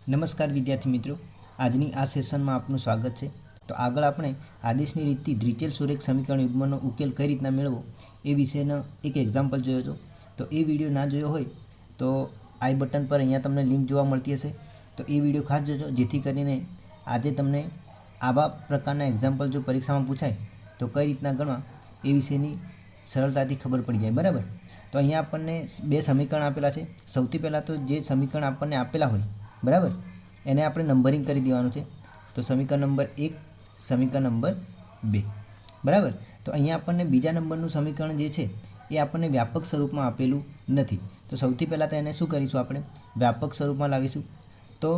નમસ્કાર વિદ્યાર્થી મિત્રો, આજની આ સેશનમાં આપનું સ્વાગત છે। તો આગળ આપણે આદેશની રીતથી દ્વિચલ સુરેખ સમીકરણ યુગ્મનો ઉકેલ કઈ રીતના મેળવવો એ વિશેનો એક એક્ઝામ્પલ જોયો હતો। તો એ વિડીયો ના જોયો હોય તો આઈ બટન પર અહીંયા તમને લિંક જોવા મળતી હશે, તો એ વિડીયો ખાસ જોજો, જેથી કરીને આજે તમને આવા પ્રકારના એક્ઝામ્પલ જો પરીક્ષામાં પૂછાય તો કઈ રીતના ગણવા એ વિશેની સરળતાથી ખબર પડી જાય। બરાબર, તો અહીંયા આપણને બે સમીકરણ આપેલા છે। સૌથી પહેલાં તો જે સમીકરણ આપણને આપેલા હોય, બરાબર, એને આપણે નંબરિંગ કરી દેવાનું છે। તો સમીકરણ નંબર 1, સમીકરણ નંબર 2, બરાબર। તો અહીંયા આપણને બીજા નંબરનું સમીકરણ જે છે એ આપણને વ્યાપક સ્વરૂપમાં આપેલું નથી। તો સૌથી પહેલાં તો એને શું કરીશું, આપણે વ્યાપક સ્વરૂપમાં લાવીશું। તો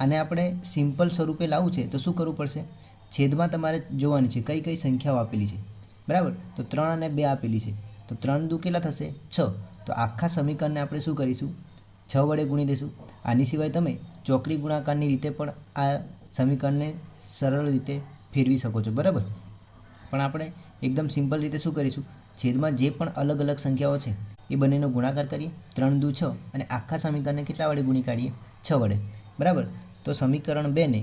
આને આપણે સિમ્પલ સ્વરૂપે લાવવું છે તો શું કરવું પડશે, છેદમાં તમારે જોવાની છે કઈ કઈ સંખ્યાઓ આપેલી છે, બરાબર। તો 3 અને 2 આપેલી છે, તો 3 દુ કેટલા થશે, 6। તો આખા સમીકરણને આપણે શું કરીશું, 6 વડે ગુણી દઈશું। આની સિવાય તમે ચોકડી ગુણાકારની રીતે પણ આ સમીકરણને સરળ રીતે ફેરવી શકો છો, બરાબર। પણ આપણે એકદમ સિમ્પલ રીતે શું કરીશું, છેદમાં જે પણ અલગ અલગ સંખ્યાઓ છે એ બંનેનો ગુણાકાર કરીએ, 3 દુ 6, અને આખા સમીકરણને કેટલા વડે ગુણી કાઢીએ, 6 વડે, બરાબર। તો સમીકરણ 2 ને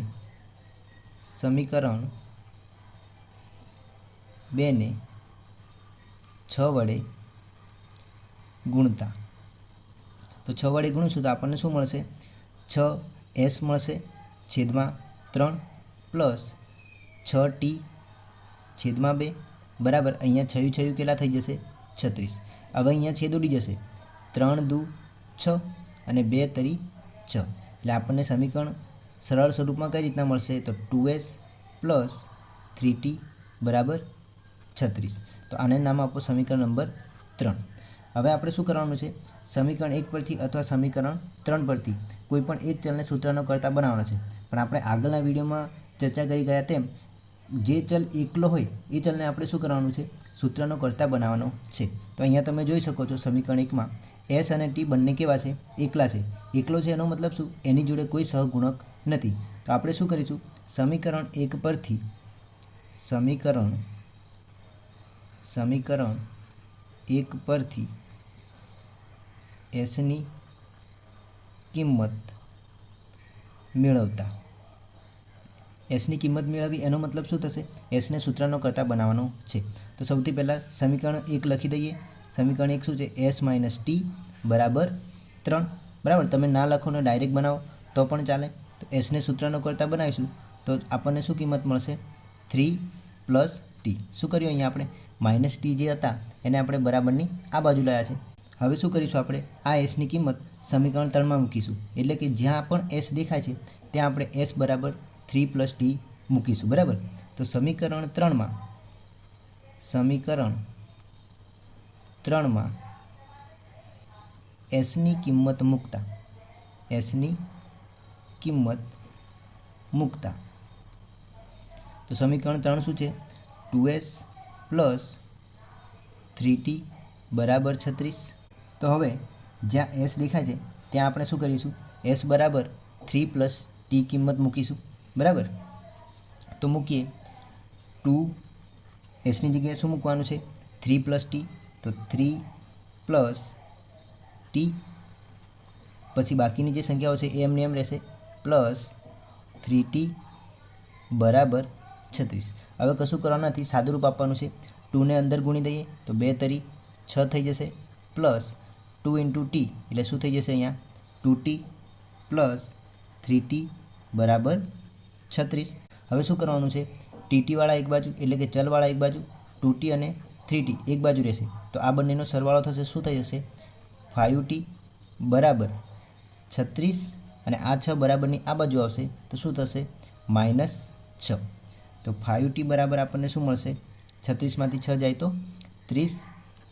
6 વડે ગુણતા, તો 6 વડે ગુણીશું તો આપણને શું મળશે, 6s મળશે છેદમાં 3 પ્લસ 6t છેદમાં 2, બરાબર। અહીંયા છયું કેટલા થઈ જશે, 36। હવે અહીંયા છેદ ઉડી જશે, 3 દુ 6 અને 2 તરી 6, એટલે આપણને સમીકરણ સરળ સ્વરૂપમાં કઈ રીતના મળશે, તો 2s પ્લસ 3t બરાબર 36। તો આને નામ આપો સમીકરણ નંબર 3। હવે આપણે શું કરવાનું છે, સમીકરણ 1 પરથી અથવા સમીકરણ 3 પરથી કોઈ પણ એક ચલને સૂત્રનો કરતા બનાવવાનો છે। પણ આપણે આગળના વિડીયોમાં ચર્ચા કરી ગયા તેમ જે ચલ એકલો હોય એ ચલને આપણે શું કરવાનું છે, સૂત્રનો કરતા બનાવવાનો છે। તો અહીંયા તમે જોઈ શકો છો સમીકરણ 1માં s અને t બંને કેવા છે, એકલા છે। એકલો છે એનો મતલબ શું, એની જોડે કોઈ સહગુણક નથી। તો આપણે શું કરીશું, સમીકરણ 1 પરથી સમીકરણ 1 પરથી એસની કિંમત મેળવતા, એસની કિંમત મેળવી એનો મતલબ શું થશે, એસને સૂત્રનો કરતા બનાવવાનો છે। તો સૌથી પહેલાં સમીકરણ 1 લખી દઈએ। સમીકરણ 1 શું છે, s માઇનસ ટી બરાબર 3, બરાબર। તમે ના લખો ને ડાયરેક્ટ બનાવો તો પણ ચાલે। તો એસને સૂત્રનો કરતા બનાવીશું તો આપણને શું કિંમત મળશે, 3 પ્લસ ટી। શું કર્યું અહીંયા આપણે, માઇનસ ટી જે હતા એને આપણે બરાબરની આ બાજુ લાવ્યા છે। હવે શું કરીશું, આપણે આ એસની કિંમત સમીકરણ 3માં મૂકીશું, એટલે કે જ્યાં પણ એસ દેખાય છે ત્યાં આપણે એસ બરાબર 3 પ્લસ ટી મૂકીશું, બરાબર। તો સમીકરણ 3માં એસની કિંમત મૂકતા, તો સમીકરણ 3 શું છે, 2s પ્લસ 3t બરાબર 36। તો હવે જ્યાં s દેખાય છે ત્યાં આપણે શું કરીશું, s બરાબર 3 પ્લસ ટી કિંમત મૂકીશું, બરાબર। તો મૂકીએ, 2 એસની જગ્યાએ શું મૂકવાનું છે, 3 પ્લસ ટી, તો 3 પ્લસ ટી, પછી બાકીની જે સંખ્યાઓ છે એ એમને એમ રહેશે, પ્લસ 3t બરાબર 36। હવે કશું કરવાનું નથી, સાદુરૂપ આપવાનું છે। 2 ને અંદર ગુણી દઈએ તો 2 તરી 6 થઈ જશે, પ્લસ 2 ઇન્ટુ ટી એટલે શું થઈ જશે, અહીંયા 2t પ્લસ 3t બરાબર 36। હવે શું કરવાનું છે, ટીટીવાળા એક બાજુ એટલે કે ચલવાળા એક બાજુ, 2t અને 3t એક બાજુ રહેશે, તો આ બંનેનો સરવાળો થશે, શું થઈ જશે, 5t બરાબર 36, અને આ 6 બરાબરની આ બાજુ આવશે તો શું થશે, -6। તો 5t બરાબર આપણને શું મળશે, 36માંથી 6 જાય તો 30।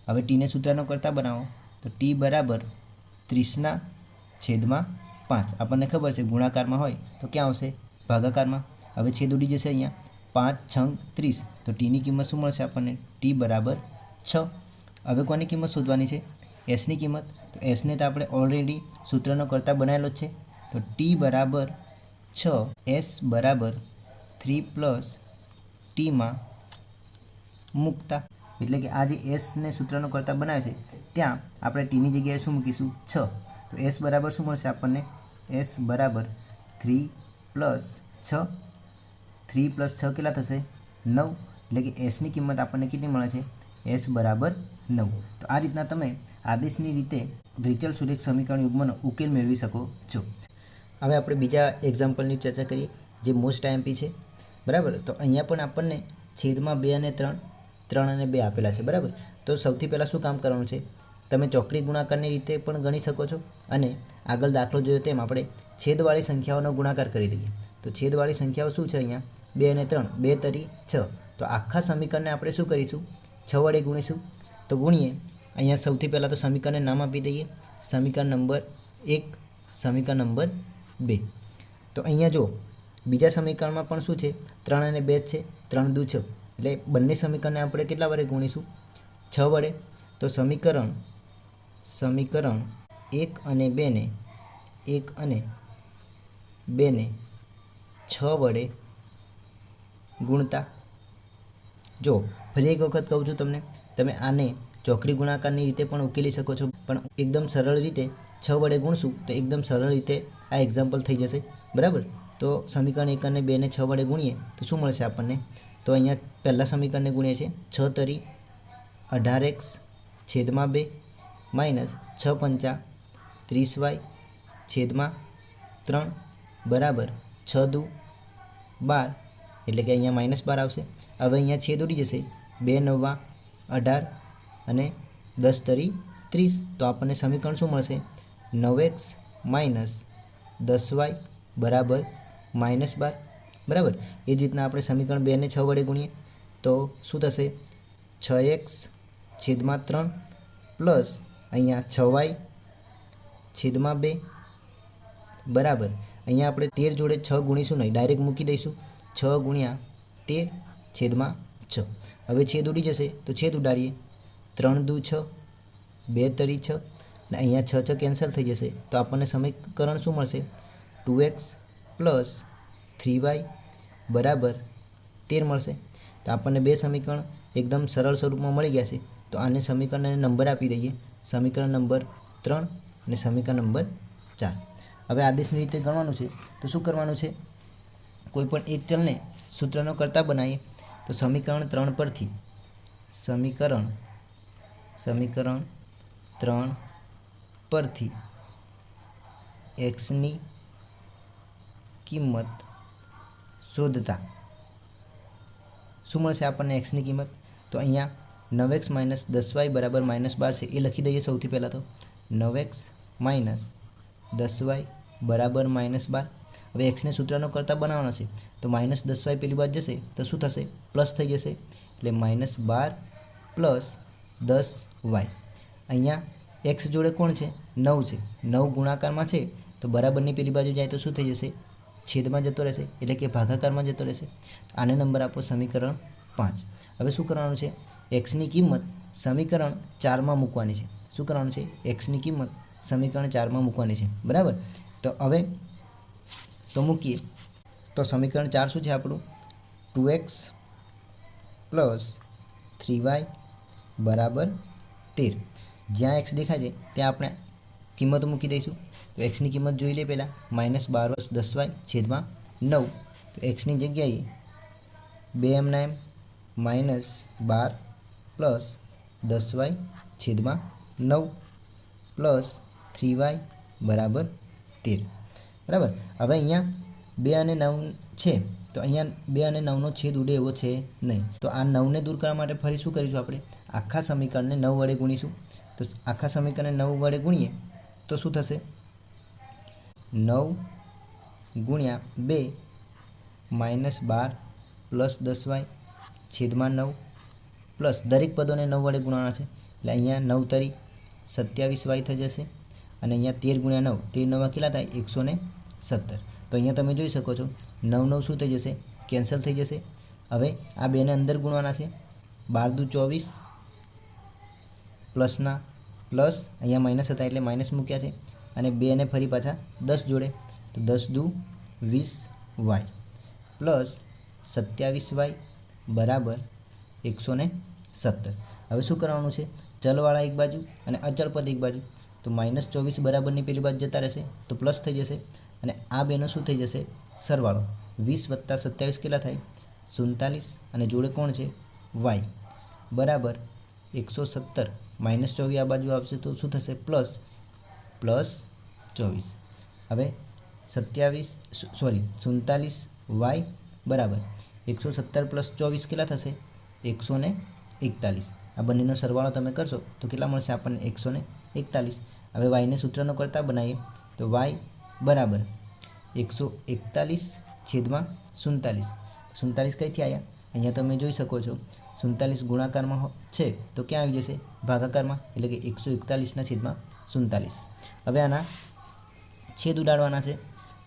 હવે ટીને સૂત્રનો કરતા બનાવો તો ટી બરાબર 30/5। આપણને ખબર છે ગુણાકારમાં હોય તો ક્યાં આવશે, ભાગાકારમાં। હવે છેદ ઉડી જશે, અહીંયા 5 6 30, તો ટીની કિંમત શું મળશે આપણને, ટી બરાબર 6। હવે કોની કિંમત શોધવાની છે, એસની કિંમત। તો એસને તો આપણે ઓલરેડી સૂત્રનો કરતા બનાવેલો જ છે, તો ટી બરાબર 6, એસ બરાબર 3 પ્લસ ટીમાં મૂકતા, એટલે કે આ જે એસને સૂત્રનો કરતા બનાવે છે ત્યાં આપણે ટીની જગ્યાએ શું મૂકીશું, 6। તો એસ બરાબર શું મળશે આપણને, એસ બરાબર 3 + 6, 3 + 6 કેટલા થશે 9, એટલે કે એસની કિંમત આપણને કેટલી મળે છે એસ બરાબર 9। તો આ રીતના તમે આદેશની રીતે દ્વિચલ સુરેખ સમીકરણ યુગ્મનો ઉકેલ મેળવી શકો છો। હવે આપણે બીજા એક્ઝામ્પલની ચર્ચા કરીએ જે મોસ્ટ આઈએમપી છે બરાબર। તો અહીંયા પણ આપણને છેદમાં 2 અને 3, 3 અને 2 આપેલા છે બરાબર। તો સૌથી પહેલાં શું કામ કરવાનું છે, તમે ચોકડી ગુણાકારની રીતે પણ ગણી શકો છો અને આગળ દાખલો જોયો તેમ આપણે છેદવાળી સંખ્યાઓનો ગુણાકાર કરી દઈએ। તો છેદવાળી સંખ્યાઓ શું છે અહીંયા 2 અને 3, 2 તરી 6। તો આખા સમીકરણને આપણે શું કરીશું 6 વડે ગુણીશું। તો ગુણીએ, અહીંયા સૌથી પહેલાં તો સમીકરણને નામ આપી દઈએ, સમીકરણ નંબર 1, સમીકરણ નંબર 2। તો અહીંયા જો બીજા સમીકરણમાં પણ શું છે 3 અને 2 છે, 3 દુ 6, એટલે બંને સમીકરણને આપણે કેટલા વડે ગુણીશું 6 વડે। તો સમીકરણ 1 અને 2 ને 6 વડે ગુણતા, જો ફરી એક વખત કહું છું તમને, તમે આને ચોકડી ગુણાકારની રીતે પણ ઉકેલી શકો છો, પણ એકદમ સરળ રીતે 6 વડે ગુણશું તો એકદમ સરળ રીતે આ એક્ઝામ્પલ થઈ જશે બરાબર। તો સમીકરણ 1 અને 2 ને 6 વડે ગુણીએ તો શું મળશે આપણને, તો અહીંયા પહેલા સમીકરણને ગુણીએ છીએ 6 તરી 18x છેદમાં 2 માઇનસ 6 પંચા 30y છેદમાં 3 બરાબર 6 દુ 12, એટલે કે અહીંયા -12 આવશે। હવે અહીંયા છેદ ઉડી જશે, 2 9 18 અને 10 તરી 30, તો આપણને સમીકરણ શું મળશે 9x માઇનસ 10y બરાબર -12 બરાબર। એ જ રીતના આપણે સમીકરણ 2 ને 6 વડે ગુણીએ તો શું થશે 6x છેદમાં 3 પ્લસ અહીંયા 6y છેદમાં 2 બરાબર, અહીંયા આપણે 13 જોડે 6 ગુણીશું નહીં, ડાયરેક્ટ મૂકી દઈશું 6 ગુણ્યા 13 છેદમાં 6। હવે છેદ ઉડી જશે તો છેદ ઉડાડીએ, 3 દુ 6, 2 તરી 6 અને અહીંયા 6 6 કેન્સલ થઈ જશે, તો આપણને સમીકરણ શું મળશે 2x પ્લસ 3y બરાબર 13 મળશે। તો આપણને બે સમીકરણ એકદમ સરળ સ્વરૂપમાં મળી ગયા છે। તો આને સમીકરણને નંબર આપી દઈએ, સમીકરણ નંબર 3 અને સમીકરણ નંબર 4। હવે આદેશની રીતે ગણવાનું છે તો શું કરવાનું છે, કોઈ પણ એક ચલને સૂત્રનો કરતા બનાવીએ તો સમીકરણ 3 પરથી સમીકરણ 3 પરથી xની કિંમત શોધતા શું મળશે આપણને xની કિંમત, તો અહીંયા 9x માઇનસ 10y બરાબર -12 છે, એ લખી દઈએ સૌથી પહેલાં તો 9x માઇનસ 10y બરાબર -12। હવે xને સૂત્રનો કરતા બનાવવાનો છે તો -10y પેલી બાજુ જશે તો શું થશે પ્લસ થઈ જશે, એટલે -12 પ્લસ 10y। અહીંયા x જોડે કોણ છે 9 છે, 9 ગુણાકારમાં છે તો બરાબરની પેલી બાજુ જાય તો શું થઈ જશે છેદમાં જતો રહેશે, એટલે કે ભાગાકારમાં જતો રહેશે। આને નંબર આપો સમીકરણ 5। હવે શું કરવાનું છે, xની કિંમત સમીકરણ 4માં મૂકવાની છે। શું કરવાનું છે, xની કિંમત સમીકરણ 4માં મૂકવાની છે બરાબર। તો હવે તો મૂકીએ, તો સમીકરણ 4 શું છે આપણું 2x પ્લસ 3y બરાબર 13। જ્યાં x દેખાય છે ત્યાં આપણે કિંમત મૂકી દઈશું। તો xની કિંમત જોઈ લે પહેલાં, -12 + 10y છેદમાં 9। તો xની જગ્યાએ 2 એમના એમ -12 પ્લસ 10y છેદમાં 9 પ્લસ 3y બરાબર 13 બરાબર। હવે અહીંયા 2 અને 9 છે તો અહીંયા 2 અને 9નો છેદ ઉડે એવો છે નહીં, તો આ 9ને દૂર કરવા માટે ફરી શું કરીશું આપણે આખા સમીકરણને 9 વડે ગુણીશું। તો આખા સમીકરણને 9 વડે ગુણીએ તો શું થશે 9 ગુણ્યા 2 -12 પ્લસ 10y છેદમાં 9 પ્લસ દરેક પદોને 9 વડે ગુણવાના છે, એટલે અહીંયા 9 તરી 27y થઈ જશે અને અહીંયા 13 ગુણ્યા 9, 13 9 કેટલા થાય 117। તો અહીંયા તમે જોઈ શકો છો 9 9 શું થઈ જશે કેન્સલ થઈ જશે। હવે આ બેને અંદર ગુણવાના છે, 12 દુ 24 પ્લસના પ્લસ, અહીંયા માઇનસ હતા એટલે માઇનસ મૂક્યા છે અને 2 ને ફરી પાછા 10 જોડે તો 10 દુ 20y પ્લસ 27y બરાબર 117। હવે શું કરવાનું છે, ચલવાળા એક બાજુ અને અચળ પદ એક બાજુ, તો -24 બરાબરની પેલી બાજુ જતા રહેશે તો પ્લસ થઈ જશે અને આ બેનો શું થઈ જશે સરવાળો 20 + 27 કેટલા થાય 47 અને જોડે કોણ છે વાય બરાબર 117 - 24 આ બાજુ આવશે તો શું થશે પ્લસ 24 હવે 47 વાય બરાબર 117 + 24 કેટલા થશે 141 આ બંનેનો સરવાળો તમે કરશો તો કેટલા મળશે આપણને 141 હવે વાયને સૂત્રનો કરતા બનાવીએ તો વાય બરાબર 141/47 47 કઈથી આવ્યા અહીંયા તમે જોઈ શકો છો 47 ગુણાકારમાં છે તો ક્યાં આવી જશે ભાગાકારમાં એટલે કે 141/47 હવે આના છેદ ઉડાડવાના છે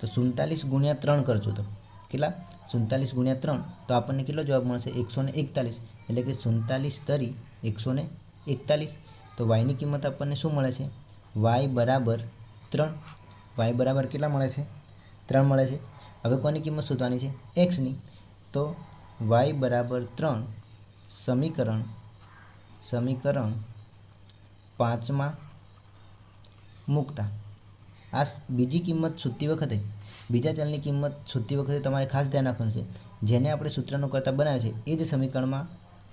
તો 47 × 3 કરજો તો કેટલા 47 × 3 તો આપણને કેટલો જવાબ મળશે 141 એટલે કે 47 તરી 141 તો વાયની કિંમત આપણને શું મળે છે વાય બરાબર 3 વાય બરાબર કેટલા મળે છે 3 મળે છે હવે કોની કિંમત શોધવાની છે એક્સની તો વાય બરાબર 3 સમીકરણ 5 મૂકતા આ બીજી કિંમત શોધતી વખતે બીજા ચલની કિંમત શોધતી વખતે તમારે ખાસ ધ્યાન રાખવાનું છે જેને આપણે સૂત્રનો કરતા બનાવ્યો છે એ જ સમીકરણમાં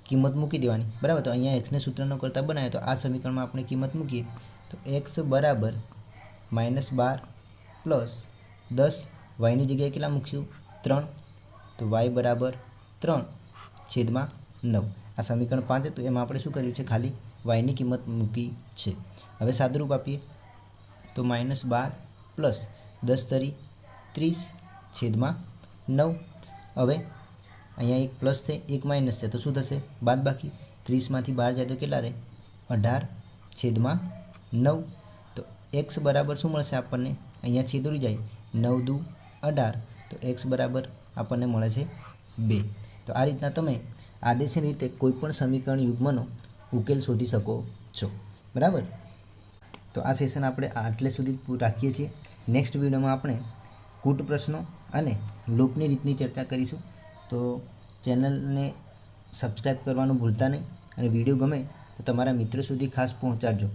કિંમત મૂકી દેવાની બરાબર તો અહીંયા એક્સને સૂત્રનો કરતા બનાવ્યો તો આ સમીકરણમાં આપણે કિંમત મૂકીએ તો એક્સ બરાબર -12 + 10 વાયની જગ્યાએ કેટલા મૂકશું 3 તો વાય બરાબર 3/9 આ સમીકરણ 5 હતું એમાં આપણે શું કર્યું છે ખાલી વાયની કિંમત મૂકી છે હવે સાદુરૂપ આપીએ તો -12 + 10 તરી 30/9 હવે અહીંયા એક પ્લસ છે એક માઇનસ છે તો શું થશે બાદબાકી 30માંથી 12 જાય તો કેટલા રહે 18/9 તો એક્સ બરાબર શું મળશે આપણને અહીંયા છેદ ઉડી જાય 9 દુ 18 તો એક્સ બરાબર આપણને મળે છે 2 તો આ રીતના તમે આદેશની રીતે કોઈપણ સમીકરણ યુગ્મનો ઉકેલ શોધી શકો છો બરાબર તો આ સેશન આપણે આટલે સુધી રાખીએ છીએ નેક્સ્ટ વિડીયોમાં આપણે કૂટ પ્રશ્નો અને લૂપની રીતની ચર્ચા કરીશું તો ચેનલને સબસ્ક્રાઈબ કરવાનું ભૂલતા નહીં અને વિડીયો ગમે તો તમારા મિત્રો સુધી ખાસ પહોંચાડજો